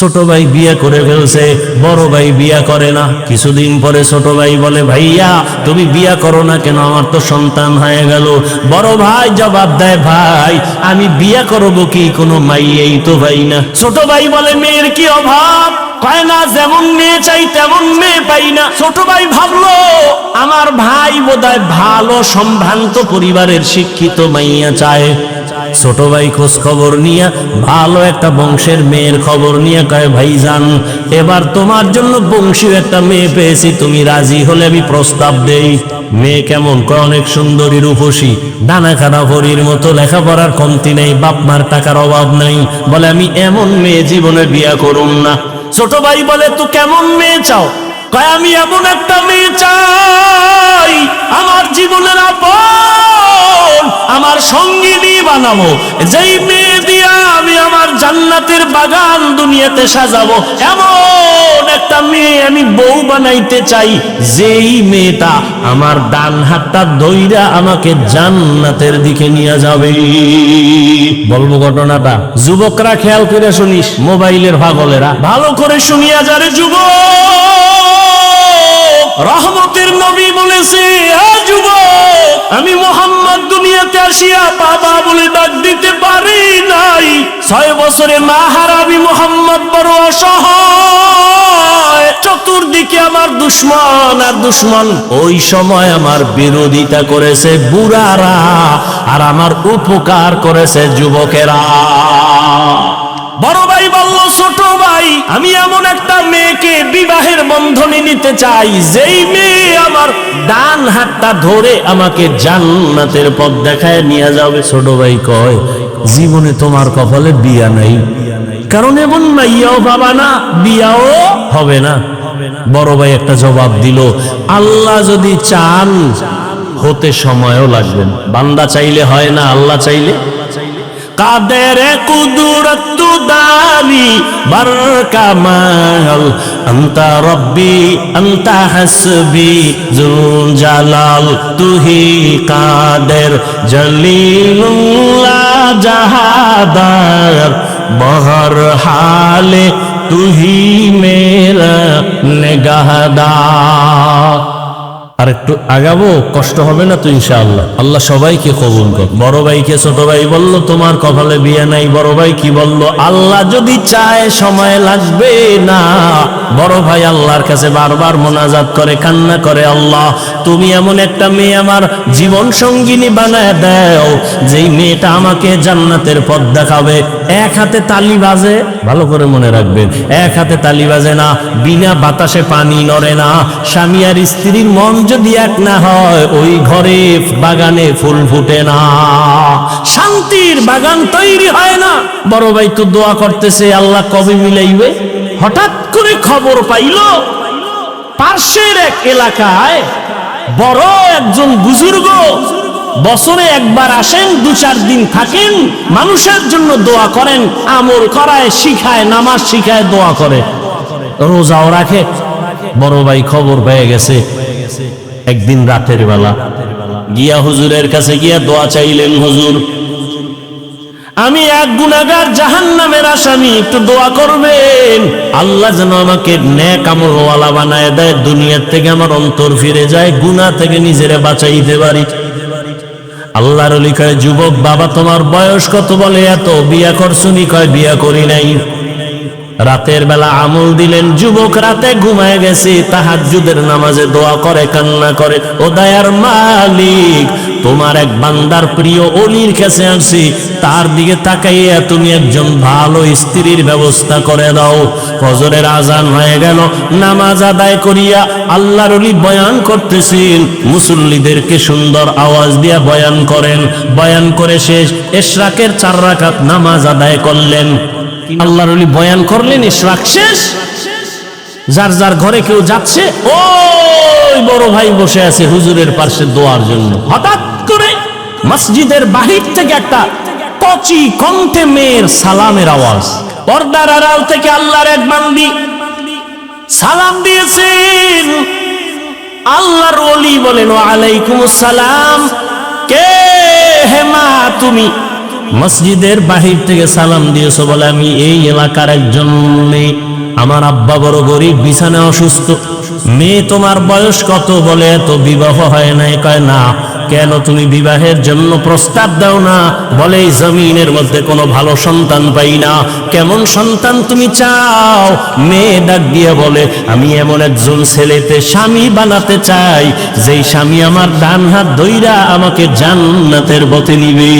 ছোট ভাই বিয়ে করে ফেলছে, বড় ভাই বিয়ে করে না। কিছুদিন পরে ছোট ভাই বলে, ভাইয়া তুমি বিয়ে করো না কেন, আমার তো সন্তান হয়ে গেল। বড় ভাই জবাব দেয়, ভাই আমি বিয়ে করবো কি, কোনো মাইয়েই তো ভাই না। ছোট ভাই বলে, মেয়ের কি অভাব? কয় না, যেমন মেয়ে চাই তেমন মেয়ে পাই না। ছোট ভাই ভাবলো, আমার ভাই বোধহয় ভালো সম্ভ্রান্ত পরিবারের শিক্ষিত মাইয়া চায়। ছোট ভাই খোঁজ খবর নিয়ে ভালো একটা বংশের মেয়ের খবর নিয়ে কয়, ভাইজান এবার তোমার জন্য বংশীয় একটা মেয়ে পেয়েছি, তুমি রাজি হলে আমি প্রস্তাব দেই। মেয়ে কেমন? কয় অনেক সুন্দরী, রূপসী, ডানা খানা পরীর মতো, লেখাপড়ার কমতি নেই, বাপ মার টাকার অভাব নাই। বলে, আমি এমন মেয়ে জীবনে বিয়া করুম না। ছোট ভাই বলে, তুই কেমন মেয়ে চাও? কয়, আমি এমন একটা মেয়ে চাই আমার জীবনের আপন, আমার সঙ্গিনী বানাবো, যেই মেয়ে দিয়া আমি আমার জান্নাতের বাগান দুনিয়াতে সাজাবো। এমন একটা মেয়ে আমি বউ বানাইতে চাই, যেই মেয়েটা আমার ডান হাতটা ধইরা আমাকে জান্নাতের দিকে নিয়ে যাবে। বলবো ঘটনাটা, যুবকরা খেয়াল করে শুনিস, মোবাইলের পাগলেরা ভালো করে শুনিয়া যারে। যুবক, রহমতের নবী বলেছে, যুবক আমি মুহাম্মদ দুনিয়াতে আসিয়া বাবা বলে ডাক দিতে পারি নাই। 6 বছরে মা হারা আমি মুহাম্মদ বড় অসহায়, চতুর্দিকে আমার দুশ্মন আর দুশ্মন। ওই সময় আমার বিরোধিতা করেছে বুড়ারা, আর আমার উপকার করেছে যুবকেরা। বড় ভাই বলল, ছোট ভাই আমি এমন একটা মেয়েকে বিবাহের বন্ধনে নিতে চাই, যেই মেয়ে আমার ডান হাতটা ধরে আমাকে জান্নাতের পথ দেখায় নিয়ে যাবে। ছোট ভাই কয়, জীবনে তোমার কপালে বিয়া নাই, কারণ এমন মাইয়াও পাবা না, বিয়াও হবে না। বড় ভাই একটা জবাব দিল, আল্লাহ যদি চান হতে সময়ও লাগবে। বান্দা চাইলে হয় না, আল্লাহ চাইলে। কাদের কুদরত দানি বার কামাল, আনতা রব্বি আনতা হাসবি জুল জালাল, তুহি কাদের জলিলুল্লাহ জাহাদার, বহর হালে তুহি মেরা নেগাহদার। আর একটু আগাবো, কষ্ট হবে না তো ইনশাআল্লাহ। আল্লাহ সবাইকে কবুল কর। বড় ভাইকে ছোট ভাই বলল, তোমার কপালে বিয়ে নাই। বড় ভাই কি বলল? আল্লাহ যদি চায় সময় লাগবে না। বড় ভাই আল্লাহর কাছে বারবার মোনাজাত করে, কান্না করে, আল্লাহ তুমি এমন একটা মেয়ে আমার জীবন সঙ্গিনী বানায় দাও, যেই মেয়েটা আমাকে জান্নাতের পথ দেখাবে। এক হাতে তালি বাজে, ভালো করে মনে রাখবেন, এক হাতে তালি বাজে না, বিনা বাতাসে পানি নড়ে না। স্বামী আর স্ত্রীর মন যদি এক না হয়, ওই ঘরে বাগানে ফুল ফুটে না, শান্তির বাগান তৈরি হয় না। বড় ভাই তো দোয়া করতেছে, আল্লাহ কবে মিলাইবে। হঠাৎ করে খবর পাইল, পাশের এক এলাকায় বড় একজন বুজুর্গ বছরে একবার আসেন, 2-4 দিন থাকেন, মানুষের জন্য দোয়া করেন, আমল করায়, শিখায়, নামাজ শিখায়, দোয়া করে, রোজাও রাখে। বড় ভাই খবর পেয়ে গেছে, একদিন রাতের বেলা গিয়া হুজুরের কাছে গিয়া দোয়া চাইলেন, হুজুর আমি এক গুনাহগার, জাহান্নামের আসামি, একটু দোয়া করবেন, আল্লাহ যেন আমাকে নেক আমলওয়ালা বানায় দেয়, দুনিয়ার থেকে আমার অন্তর ফিরে যায়, গুনাহ থেকে নিজেরে বাঁচাইতে পারি। আল্লাহর ওলি কয়, যুবক বাবা তোমার বয়স কত? বলে এত। বিয়া করছুনি? কয় বিয়া করি নাই। রাতের বেলা আমল দিলেন, যুবক রাতে ঘুমায় গেছে, তাহাজ্জুদের নামাজে দোয়া করে, কান্না করে, ও দয়ার মালিক তোমার এক বান্দার প্রিয় অলির কাছে আসি, তার দিকে তাকাইয়া তুমি একজন ভালো স্ত্রীর ব্যবস্থা করে দাও। ফজরের আজান হয়ে গেল, নামাজ আদায় করিয়া আল্লাহর ওলি বয়ান করতেছেন, মুসল্লিদেরকে সুন্দর আওয়াজ দিয়া বয়ান করেন। বয়ান করে শেষ, ইশরাকের 4 রাকাত নামাজ আদায় করলেন। আল্লাহর ওলি বয়ান করলেন, ইশরাক শেষ, যার যার ঘরে কেউ যাচ্ছে, ওই বড় ভাই বসে আছে হুজুরের পাশে দোয়ার জন্য। হঠাৎ করে মসজিদের বাহির থেকে একটা কচি কণ্ঠে মেয়ের সালামের আওয়াজ। পর্দার আড়াল থেকে আল্লাহর এক বান্দি সালাম দিয়েছেন। আল্লাহর ওলি বলেন, ওয়া আলাইকুমুস সালাম। কে হে মা তুমি? মসজিদের বাহির থেকে সালাম দিয়েছো বলে আমি এই এলাকার একজন মেয়ে, আমার আব্বা বড় গরিব, বিছানায় অসুস্থ। মেয়ে তোমার বয়স কত? বলে তো বিবাহ হয় নাই। কয় না। কেন তুমি বিবাহের জন্য প্রস্তাব দাও না? বলে এই জমিনের মধ্যে কোনো ভালো সন্তান পাই না। কেমন সন্তান তুমি চাও? মেয়ে ডাক দিয়ে বলে আমি এমন একজন ছেলেতে স্বামী বানাতে চাই, যেই স্বামী আমার ডান হাত ধইরা আমাকে জান্নাতের পথে নিবে।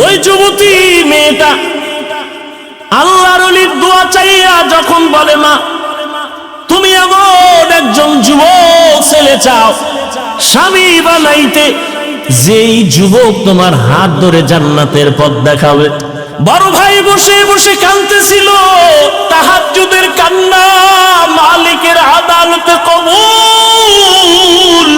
ওই যুবতী মেয়েটা আল্লাহর ওলির দোয়া চাইয়া যখন বলে মা তুমি এমন একজন যুবক ছেলে চাও স্বামী বানাইতে, যেই যুবক তোমার হাত ধরে জান্নাতের পথ দেখাবে। বড় ভাই বসে বসে কাঁদতেছিল, তাহাজ্জুদের কান্না, মালিকের আদালতে কবুল।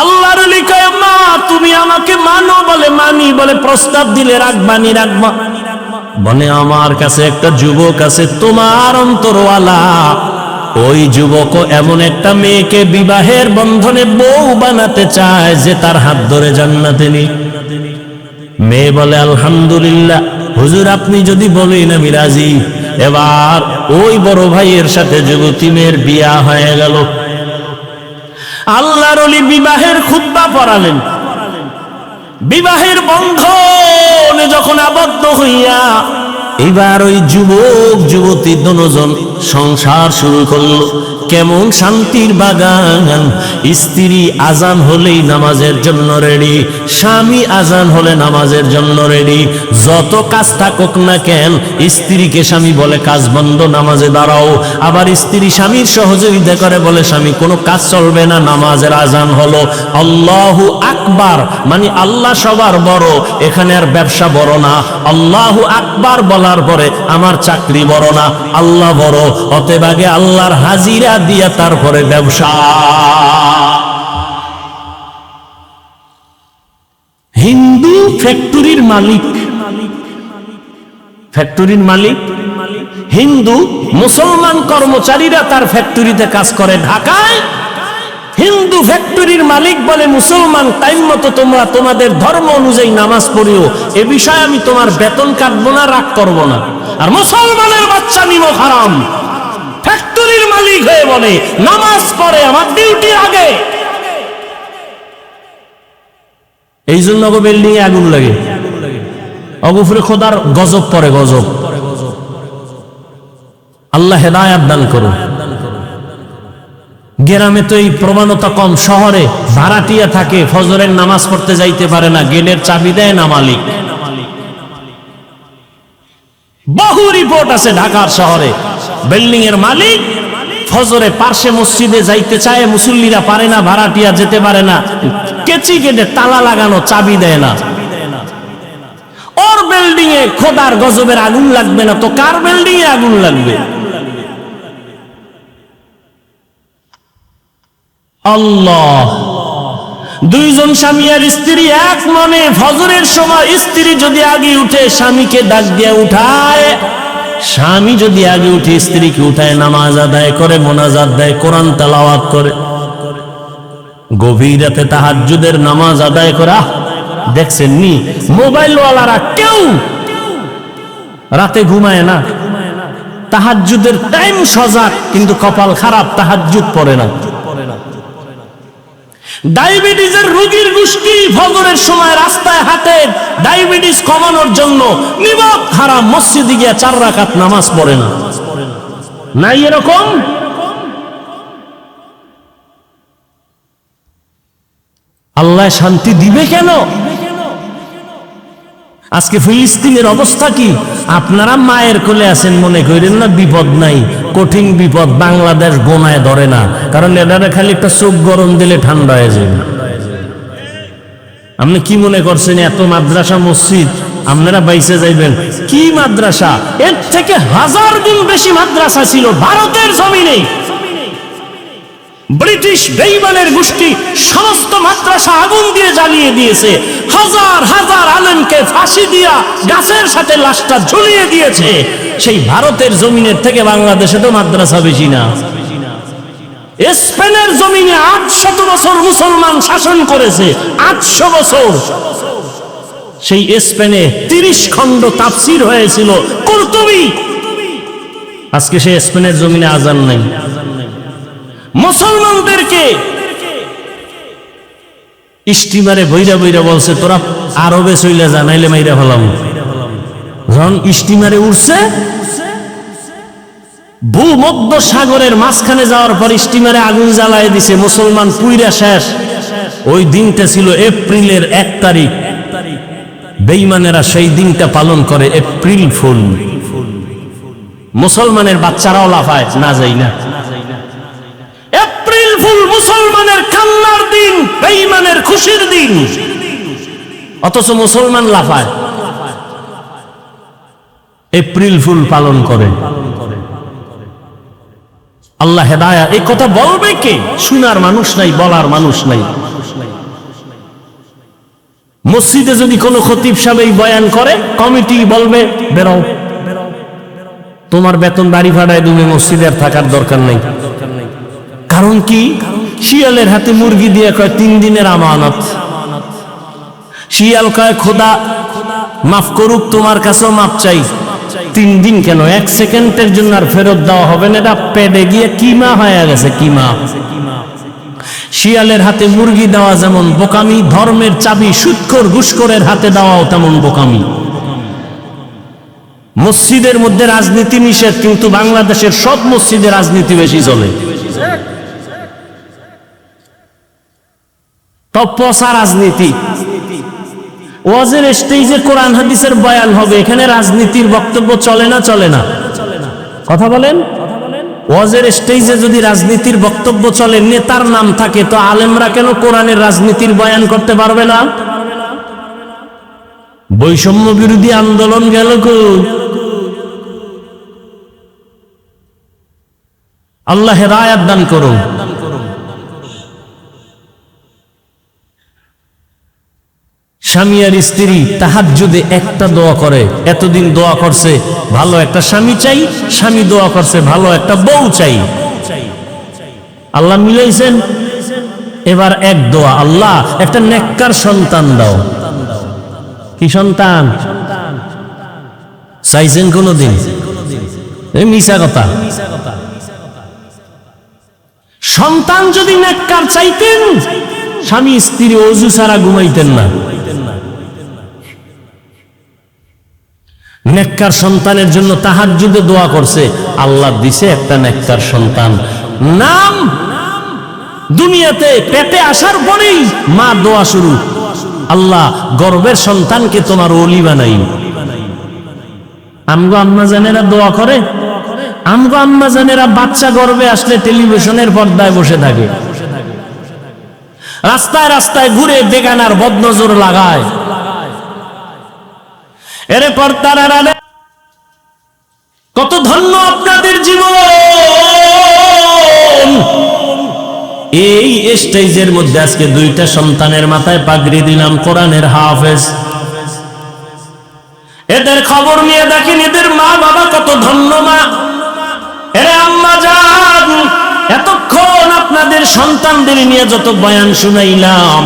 আল্লাহর ওলি কয় মা তুমি আমাকে মানো? বলে মানি। বলে প্রস্তাব দিলে রাখবানি? রাখবা। বলে আমার কাছে একটা যুবক আছে তোমার অন্তরওয়ালা, ওই যুবকও এমন একটা মেয়েকে বিবাহের বন্ধনে বউ বানাতে চায় যে তার হাত ধরে জান্নাতে নি। মেয়ে বলে আলহামদুলিল্লাহ হুজুর, আপনি যদি বলেন আমি রাজি। এবার ওই বড় ভাইয়ের সাথে যুবতী মেয়ের বিয়া হয়ে গেল। আল্লাহর ওলি বিবাহের খুতবা পড়ালেন। বিবাহের বন্ধনে যখন আবদ্ধ হইয়া এবার ওই যুবক যুবতী দুজন সংসার শুরু করলো। কেমন শান্তির বাগান। স্ত্রী আজান হলেই নামাজের জন্য রেডি, স্বামী আজান হলে নামাজের জন্য রেডি। যত কাজ থাকুক না কেন স্ত্রীকে স্বামী বলে কাজ বন্ধ, নামাজে দাঁড়াও। আবার স্ত্রী স্বামীর সহযোগিতা করে, বলে স্বামী কোনো কাজ চলবে না, নামাজের আজান হলো। আল্লাহু আকবার মানে আল্লাহ সবার বড়, এখানে আর ব্যবসা বড় না। আল্লাহু আকবার বলার পরে আমার চাকরি বড় না, আল্লাহ বড়। অতএব আগে আল্লাহর হাজিরা দিয়া তারপরে ব্যবসা। হিন্দু ফ্যাক্টরির মালিক, ফ্যাক্টরির মালিক হিন্দু, মুসলমান কর্মচারীরা তার ফ্যাক্টরিতে কাজ করে ঢাকায়। হিন্দু ফ্যাক্টরির মালিক বলে মুসলমান টাইম মতো তোমরা তোমাদের ধর্ম অনুযায়ী নামাজ পড়িও, এ বিষয়ে আমি তোমার বেতন কাটবো না, রাগ করবো না। আর মুসলমানের বাচ্চা নিমক হারাম। ফ্যাক্টরির মালিক হয়ে বলে নামাজ পড়ে আমার ডিউটি আগে। এই জন্য বিল্ডিং এ আগুন লাগে, অগুফরে খোদার গজব পড়ে, গজব। আল্লাহ হেদায়াত দান করুন। গ্রামে তো এই প্রবণতা কম, শহরে ভাড়াটিয়া থাকে, ফজরের নামাজ পড়তে যাইতে পারে না, গেটের চাবি দেয় না মালিক। বহু রিপোর্ট আছে ঢাকার শহরে, বিল্ডিং এর মালিক ফজরে পার্শ্বে মসজিদে যাইতে চায়, মুসল্লিরা পারে না, ভাড়াটিয়া যেতে পারে না, কেচি গেটে তালা লাগানো, চাবি দেয় না। ওর বিল্ডিং এ খোদার গজবের আগুন লাগবে না তো কার বিল্ডিং এ আগুন লাগবে? আল্লাহ। দুইজন স্বামী আর স্ত্রী এক মনে ফজরের সময় স্ত্রী যদি আগে উঠে স্বামীকে ডাক দিয়ে উঠায়, স্বামী যদি আগে উঠে স্ত্রীকে উঠায়, নামাজ আদায় করে, মোনাজাত দেয়, কোরআন তেলাওয়াত করে, গভীর রাতে তাহাজ্জুদের নামাজ আদায় করা। দেখছেন নি মোবাইল ওয়ালারা কেউ রাতে ঘুমায় না, তাহাজ্জুদের টাইম সজাগ, কিন্তু কপাল খারাপ, তাহাজ্জুদ পড়ে না। ডায়াবেটিসের রোগীর গোষ্ঠী ফজরের সময় রাস্তায় হাঁটে ডায়াবেটিস কমানোর জন্য, নিমক হারাম, মসজিদে গিয়ে 4 রাকাত নামাজ পড়ে না। নাই এরকম? আল্লাহ শান্তি দিবে কেন? আজকে ফিলিস্তিনের অবস্থা কি? আপনারা মায়ের কোলে আছেন, মনে করেন না বিপদ নাই, কঠিন বিপদ। বাংলাদেশ গোনায় ধরে না, কারণ এটারে খালি একটা চোখ গরম দিলে ঠান্ডা হয়ে যাবে। আপনি কি মনে করছেন এত মাদ্রাসা মসজিদ আপনারা বাইসে যাইবেন? কি মাদ্রাসা? এর থেকে 1000 গুণ বেশি মাদ্রাসা ছিল ভারতের জমিনে। ব্রিটিশ বেঈমানের গোষ্ঠী সমস্ত মাদ্রাসা আগুন দিয়ে জ্বালিয়ে দিয়েছে, হাজার হাজার আলেমকে ফাঁসি দিয়া গাছের সাথে লাশটা ঝুলিয়ে দিয়েছে। সেই ভারতের জমিনের থেকে বাংলাদেশে তো মাদ্রাসা বেশি না। স্পেনের জমিনে 800 বছর মুসলমান শাসন করেছে, 800 বছর। সেই স্পেনে 30 খণ্ড তাফসীর হয়েছিল কুরতুবী। আজকে সেই স্পেনের জমিনে আজান নাই। মুসলমানদেরকে স্টিমারে বইরা বইরা বলছে তোরা আরবে চইলা যা, নাইলে মাইরা ফেলাম। যখন স্টিমারে উঠছে, ভূমধ্য সাগরের মাঝখানে যাওয়ার পর স্টিমারে আগুন জ্বালায় দিছে, মুসলমান পুইরা শেষ। ওই দিনটা ছিল এপ্রিলের 1 তারিখ। বেঈমানেরা সেই দিনটা পালন করে এপ্রিল ফুল। মুসলমানের বাচ্চারাও লাফায়, না যাই না। এপ্রিল ফুল মুসলমানের কান্নার দিন, বেঈমানের খুশির দিন, অথচ মুসলমান লাফায়, এপ্রিল ফুল পালন করে। আল্লাহ হেদায়া। এই কথা বলবে কে? শোনার মানুষ নাই, বলার মানুষ নাই। মসজিদে যদি কোনো খতিব সাহেব এই বয়ান করে, কমিটি বলবে বেরো, তোমার বেতন বাড়ি ভাড়ায় তুমি মসজিদে আর থাকার দরকার নেই। কারণ কি? শিয়ালের হাতে মুরগি দিয়ে কয় 3 দিনের আমানত। শিয়াল কয় খোদা মাফ করুক, তোমার কাছেও মাপ চাই। 3 দিন কেন, 1 সেকেন্ডের জন্য আর ফেরত দেওয়া হবে না, এটা পেটে গিয়ে কিমা হয়ে গেছে, কিমা। শিয়ালের হাতে মুরগি দেওয়া যেমন বোকামি, ধর্মের চাবি সুদখোর ঘুষখোরের হাতে দেওয়াও তেমন বোকামি। মসজিদের মধ্যে রাজনীতি নিষেধ, কিন্তু বাংলাদেশের সব মসজিদে রাজনীতি বেশি চলে। পচা রাজনীতি। ওয়াজের স্টেজে কোরআন হাদিসের বয়ান হবে, এখানে রাজনীতির বক্তব্য চলে না? চলে না? কথা বলেন। ওয়াজের স্টেজে যদি রাজনীতির বক্তব্য চলে, নেতার নাম থাকে, তো আলেমরা কেন কোরআনের রাজনীতির বয়ান করতে পারবে না? বৈষম্য বিরোধী আন্দোলন গেল কই? আল্লাহ হেদায়েত দান করুন। স্বামী আর স্ত্রী তাহাজ্জুদে একটা দোয়া করে, এতদিন দোয়া করছে ভালো একটা স্বামী চাই, স্বামী দোয়া করছে ভালো একটা বউ চাই। আল্লাহ মিলাইছেন। এবার এক দোয়া, আল্লাহ একটা নেককার সন্তান দাও। কি সন্তান চাইছেন কোনদিন? মিছা কথা। সন্তান যদি নেককার চাইতেন, স্বামী স্ত্রী ওযু ছাড়া ঘুমাইতেন না। নেককার সন্তানের জন্য তাহাজ্জুদে দোয়া করছে, আল্লাহ দিছে একটা নেককার সন্তান। নাম দুনিয়াতে পেটে আসার পরেই মা দোয়া শুরু, আল্লাহ গর্ভের সন্তানকে তোমার ওলি বানাই। আমগো আম্মা জানেরা দোয়া করে, আমগো আম্মা জানেরা বাচ্চা গর্ভে আসলে টেলিভিশনের পর্দায় বসে থাকে, রাস্তায় রাস্তায় ঘুরে বেগানার বদনজর লাগায়। এরপর তারা কত ধন্য আপনাদের জীবন। এই স্টেজের মধ্যে আজকে 2টা সন্তানের মাথায় পাগড়ি দিলাম, কোরআনের হাফেজ। এদের খবর নিয়ে দেখেন এদের মা বাবা কত ধন্য মা। এরে আম্মা জান, এতক্ষণ আপনাদের সন্তানদের নিয়ে যত বয়ান শুনাইলাম,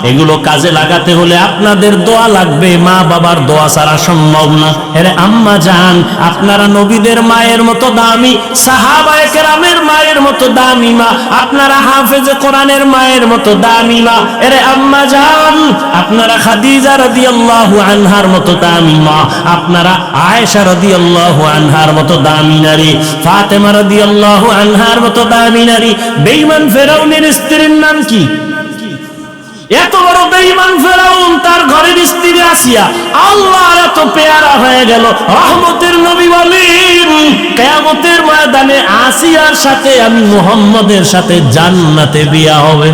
এগুলো কাজে লাগাতে হলে আপনাদের দোয়া লাগবে, মা বাবার দোয়া ছাড়া সম্ভব না। এরে আম্মা জান, আপনারা নবীদের মায়ের মতো দামি, সাহাবায়ে কেরামের মায়ের মতো দামি মা, আপনারা হাফেজে কোরআনের মায়ের মতো দামি মা। এরে আম্মা জান, আপনারা খাদিজা রাদিয়াল্লাহু আনহার মতো দামি মা, আপনারা আয়েশা রাদিয়াল্লাহু আনহার মতো দামি নারী, ফাতেমা রাদিয়াল্লাহু আনহার মতো দামি নারী। বেঈমান ফেরাউনের স্ত্রীর নাম কি? এত বড় বেঈমান ফেরাউন, তার ঘরের স্ত্রী আসিয়া আল্লাহর এত পেয়ারা হয়ে গেল। রহমতের নবী বলেন, কিয়ামতের ময়দানে আসিয়ার সাথে আমি মুহাম্মদের সাথে জান্নাতে বিয়া হবে।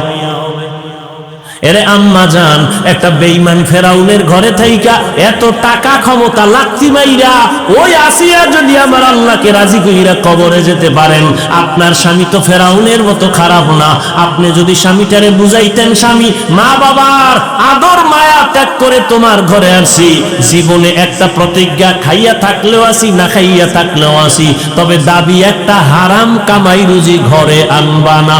এরে আম্মা জান, একটা বেঈমান ফেরাউনের ঘরে থাইকা এত টাকা ক্ষমতা লাথি মাইরা ওই আসিয়া যদি আমার আল্লাহকে রাজি কইরা কবরে যেতে পারেন, আপনার স্বামী তো ফেরাউনের মতো খারাপ না। আপনি যদি স্বামীটারে বুঝাইতেন, স্বামী মা বাবার আদর মায়া ত্যাগ করে তোমার ঘরে আসি, জীবনে একটা প্রতিজ্ঞা, খাইয়া থাকলেও আসি, না খাইয়া থাকলেও আসি, তবে দাবি একটা, হারাম কামাই রুজি ঘরে আনবা না।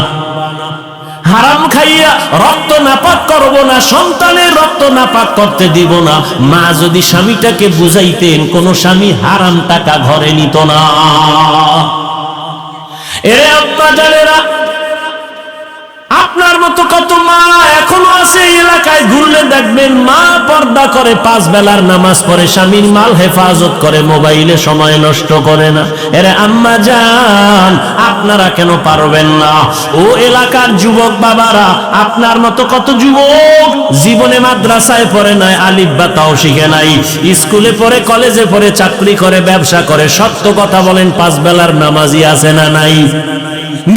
হারাম খাইয়া রক্ত নাপাক করব না, সন্তানের রক্ত নাপাক করতে দিব না। মা যদি স্বামীটাকে বুঝাইতেন, কোন স্বামী হারাম টাকা ঘরে নিত না। এরে আব্বা জানেরা, আপনার মতো কত মা এখনো আছে এই এলাকায়, ঘুরলে দেখবেন মা পর্দা করে, 5 বেলার নামাজ পড়ে, স্বামীর মাল হেফাজত করে, মোবাইলে সময় নষ্ট করে না। এরে আম্মা জান, আপনারা কেন পারবেন না? ও এলাকার যুবক বাবারা, আপনার মতো কত যুবক জীবনে মাদ্রাসায় পড়ে নাই, আলিফ বা তাও শিখে নাই, স্কুলে পড়ে, কলেজে পড়ে, চাকরি করে, ব্যবসা করে, সত্য কথা বলেন, 5 বেলার নামাজি আছে না নাই?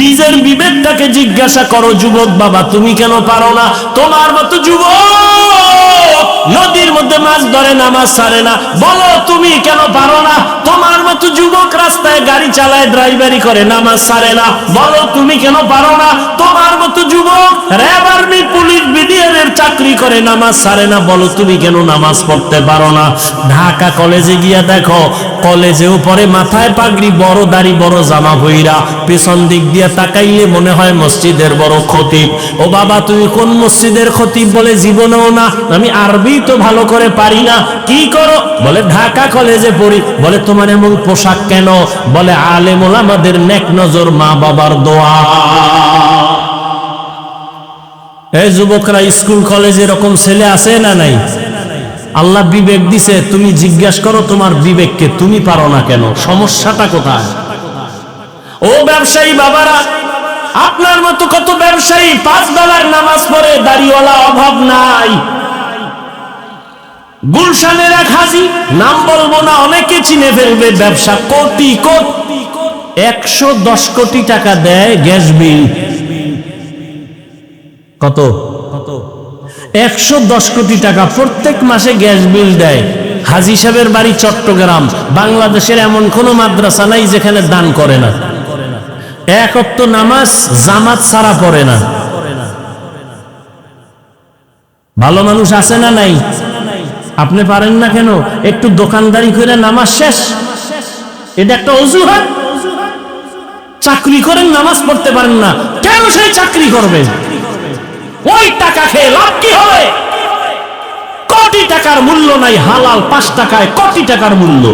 নিজের বিবেকটাকে জিজ্ঞাসা করো যুবক বাবা, তুমি কেন পারো না? তোমার মতো যুবক নদীর মধ্যে মাছ ধরে, নামাজ ছাড়ে না, বলো তুমি কেন পারো না? তোমার মতো যুবক রাস্তায় গাড়ি চালায়, ড্রাইভারি করে, নামাজ ছাড়ে না, বলো তুমি কেন পারো না? তোমার মতো যুবক র্যাব, আর্মি, পুলিশ, বিডিআর এর চাকরি করে, নামাজ ছাড়ে না, বলো তুমি কেন নামাজ পড়তে পারো না? ঢাকা কলেজে গিয়া দেখো, কলেজেও পরে মাথায় পাগড়ি, বড় দাড়ি, বড় জামা ভইরা, পেছন দিক দিয়া তাকাইলে মনে হয় মসজিদের বড় খতিব। ও বাবা, তুমি কোন মসজিদের খতিব? বলে জীবনেও না, আমি আরবি তো ভালো করে পারি না। কি করো? বলে ঢাকা কলেজে পড়ি। বলে তোমার এমন পোশাক কেন? বলে আলেম ওলামাদের নেক নজর, মা বাবার দোয়া। এই যুবকরা, স্কুল কলেজে এরকম ছেলে আছে না নাই? আল্লাহ বিবেক দিছে, তুমি জিজ্ঞাসা করো তোমার বিবেককে, তুমি পারো না কেন? সমস্যাটা কোথায়? ও ব্যবসায়ী বাবারা, আপনার মতো কত ব্যবসায়ী 5 বেলার নামাজ পড়ে, দাড়িওয়ালা অভাব নাই। গুলশানের এক হাজি, নাম বলবো না, অনেকে চিনে ফেলবে, ব্যবসা কোটি কোটি, 110 কোটি টাকা দেয় গ্যাস বিল। কত? 110 কোটি টাকা প্রত্যেক মাসে গ্যাস বিল দেয়। হাজি সাহেবের বাড়ি চট্টগ্রাম। বাংলাদেশের এমন কোন মাদ্রাসা নাই যেখানে দান করে না। এক ওয়াক্ত নামাজ জামাত ছাড়া পড়ে না। ভালো মানুষ আছে না নাই? আপনি পারেন না কেন? একটু দোকানদারি করে নামাজ শেষ, এটা একটা অজুহাত। চাকরি করেন, নামাজ পড়তে পারেন না, কেন সেই চাকরি করবেন? ওই টাকা খেয়ে লাভ কি হবে? কোটি টাকার মূল্য নাই, হালাল 5 টাকায় কোটি টাকার মূল্য।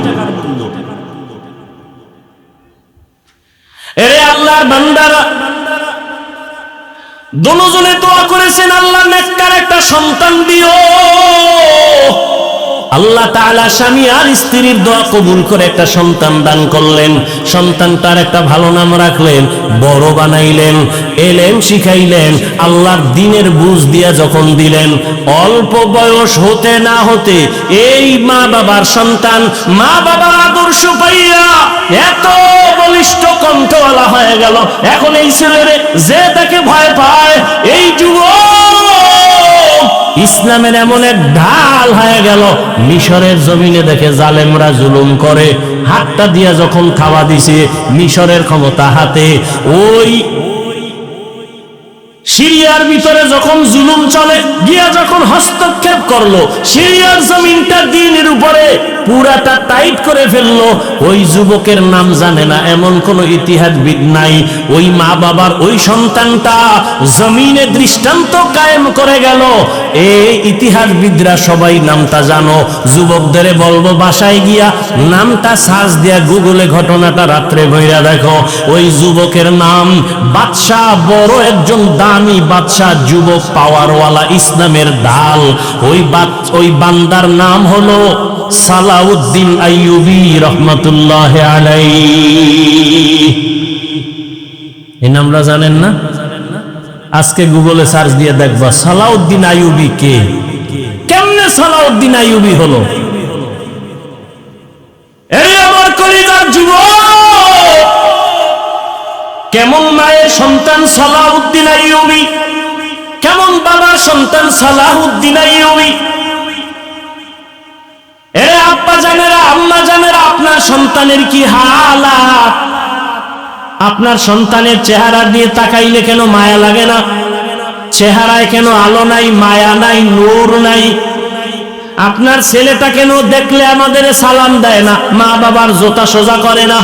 এরে আল্লাহর বান্দারা, দুজনে দোয়া করেছেন, আল্লাহ নেককার একটা সন্তান দিও। আল্লাহ তাআলা স্বামী আর স্ত্রীর দোয়া কবুল করে একটা সন্তান দান করলেন। সন্তানটার একটা ভালো নাম রাখলেন, বড় বানাইলেন, এলেম শিখাইলেন, আল্লাহর দ্বীনের বুঝ দিয়া যখন দিলেন, অল্প বয়স হতে না হতে এই মা বাবার সন্তান, মা বাবার আদর্শ পাইয়া এত বলিষ্ঠ কণ্ঠওয়ালা হয়ে গেল। এখন এই ছেলেরে যে তাকে ভয় পায়, এই যুবক ইসলামের এমন এক ঢাল হয়ে গেল। মিশরের জমিনে দেখে জালেমরা জুলুম করে, হাতটা দিয়া যখন খাওয়া দিছে, মিশরের ক্ষমতা হাতে, ওই সিরিয়ার ভিতরে যখন জুলুম চলে, গিয়া যখন হস্তক্ষেপ করলো, সিরিয়ার জমিনটা দ্বীনের উপরে পুরাটা টাইট করে ফেললো। ওই যুবকের নাম জানে না এমন কোন ইতিহাসবিদ নাই। ওই মা বাবার ওই সন্তানটা জমিনে দৃষ্টান্ত কায়েম করে গেল। এই ইতিহাসবিদরা সবাই নামটা জানো। যুবকদের বলবো বাসায় গিয়া নামটা সার্চ দিয়া গুগলে ঘটনাটা রাত্রে বইরা দেখো। ওই যুবকের নাম বাদশাহ, বড় একজন দামি বাদশাহ, যুবক, পাওয়ারওয়ালা, ইসলামের ঢাল। ওই বান্দার নাম হলো সালাউদ্দিন আইয়ুবী রহমাতুল্লাহি আলাইহি। এই নামটা জানেন না? আজকে গুগলে সার্চ দিয়ে দেখবা সালাউদ্দিন আইয়ুবী কে, কেমনে সালাউদ্দিন আইয়ুবী হলো। এই আমার কলিজার যুবক, কেমন মায়ের সন্তান সালাউদ্দিন আইয়ুবী, কেমন বাবার সন্তান সালাউদ্দিন আইয়ুবী। এ আব্বা জানেরা, আম্মা জানেরা, আপনার সন্তানের কি হালাত? আপনার সন্তানের চেহারা দিয়ে তাকাইলে কেন মায়া লাগে না? চেহারায় কেন আলো নাই, মায়া নাই, নূর নাই? আপনার ছেলেটা কেন দেখলে আমাদের সালাম দেয় না, মা বাবার জোতা সোজা করে না?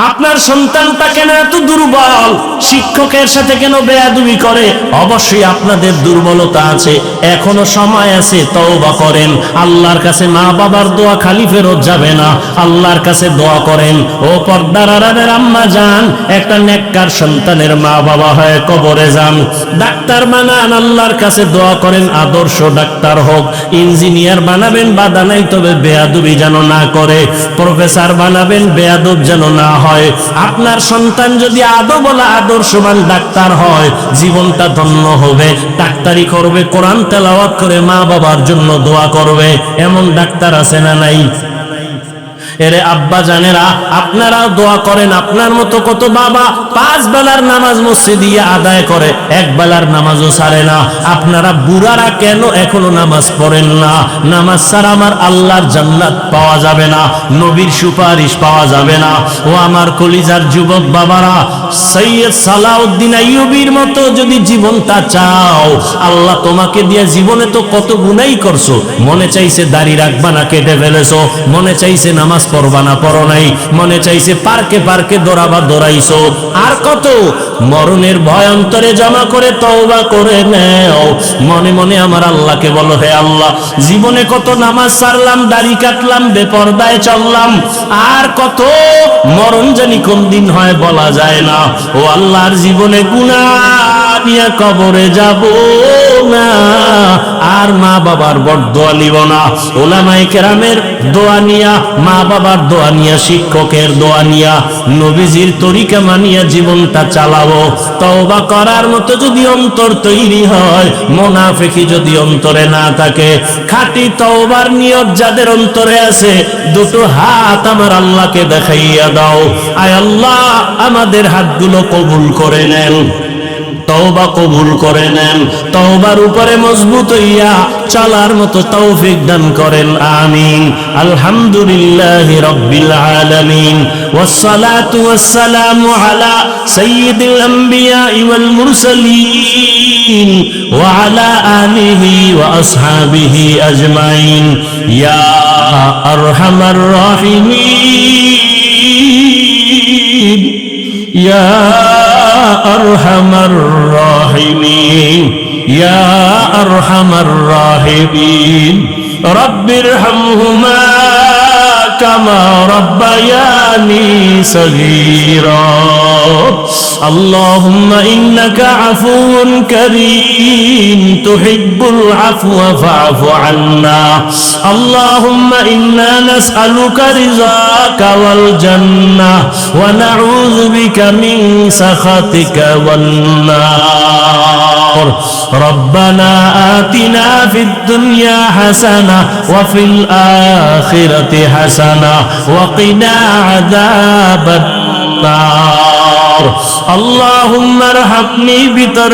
আপনার সন্তানটা কেন এত দুর্বল, শিক্ষকের সাথে কেন বেয়াদবি করে? অবশ্যই আপনাদের দুর্বলতা আছে, এখনো সময় আছে, তওবা করেন। আল্লাহর কাছে মা বাবার দোয়া খালি ফেরত যাবে না, আল্লাহর কাছে দোয়া করেন। ও পর্দার আড়ালের আম্মা যান, একটা নেককার সন্তানের মা বাবা হয়ে কবরে যান, ডাক্তার বানান, আল্লাহর কাছে দোয়া করেন আদর্শ ডাক্তার হোক। ইঞ্জিনিয়ার বানাবেন, বাধা নাই, তবে বেয়াদবি যেন না করে। প্রফেসর বানাবেন, বেয়াদব যেন না হয়। আপনার সন্তান যদি আদবওয়ালা আদর্শবান ডাক্তার হয়, জীবনটা ধন্য হবে। ডাক্তারি করবে, কোরআন তেলাওয়াত করে মা বাবার জন্য দোয়া করবে। এমন ডাক্তার আছে না নাই? এরে আব্বা জানেরা, আপনারাও দোয়া করেন। আপনার মতো কত বাবা 5 বেলার নামাজ মসজিদে আদায় করে, 1 বেলার নামাজও ছাড়ে না। আপনারা বুড়ারা কেন এখনো নামাজ পড়েন না? নামাজ ছাড়া আমার আল্লাহর জান্নাত পাওয়া যাবে না, নবীর সুপারিশ পাওয়া যাবে না। ও আমার কলিজার যুবক বাবারা, সৈয়দ সালাউদ্দিন আইয়ুবীর মতো যদি জীবনটা চাও, আল্লাহ তোমাকে দিয়ে জীবনে তো কত গুনাই করছো। মনে চাইছে দাড়ি রাখবা না, কেটে ফেলেছো। মনে চাইছে নামাজ পড়বা না, পড়ো নাই। মনে চাইছে পার্কে পার্কে দৌড়াবা, দৌড়াইছো। আর কত মরণের ভয় অন্তরে জমা করে তওবা করে নেও। মনে মনে আমার আল্লাহকে বলো, হে আল্লাহ, জীবনে কত নামাজ ছাড়লাম, দাড়ি কাটলাম, বেপরদায় চললাম, আর কত মরণ জানি কোন দিন হয় বলা যায় না। ও আল্লাহর জীবনে গুনাহ নিয়ে কবরে যাব না, আর মা বাবার বরদোয়া নিব না। ওলামায়ে কেরামের দোয়া নিয়া, মা বাবার দোয়া নিয়া, শিক্ষকের দোয়া নিয়া, নবীজির তরিকা মানিয়া জীবনটা চালাবো। তওবা করার মতো যদি অন্তর তৈরি হয়, মুনাফিকি যদি অন্তরে না থাকে, খাঁটি তওবার নিয়ত যাদের অন্তরে আছে, দুটো হাত আমার আল্লাহকে দেখাইয়া দাও। আয় আল্লাহ, আমাদের হাতগুলো কবুল করে নেন, তওবা কবুল করে নেন। তওবার উপরে মজবুত হইয়া চলার মতো তৌফিক দান করেন, আমিন। আলহামদুলিল্লাহি রাব্বিল আলামিন, ওয়াসসালাতু ওয়াসসালামু আলা সাইয়্যিদিল আমবিয়া ওয়াল মুরসালিন ওয়া আলা আলিহি ওয়া আসহাবিহি আজমাইন। ইয়া আরহামার রাহিমিন, ইয়া আরহামার রাহিমিন, ইয়া আরহামার রাহিমিন। রব্বিরহামহুমা কামা রব্বায়ানি সগীরা। اللهم إنك عفو كريم تحب العفو فاعف عنا. اللهم إنا نسألك رضاك والجنة ونعوذ بك من سخطك والنار. ربنا آتنا في الدنيا حسنة وفي الآخرة حسنة وقنا عذاب النار. اللهم ارحمني بترك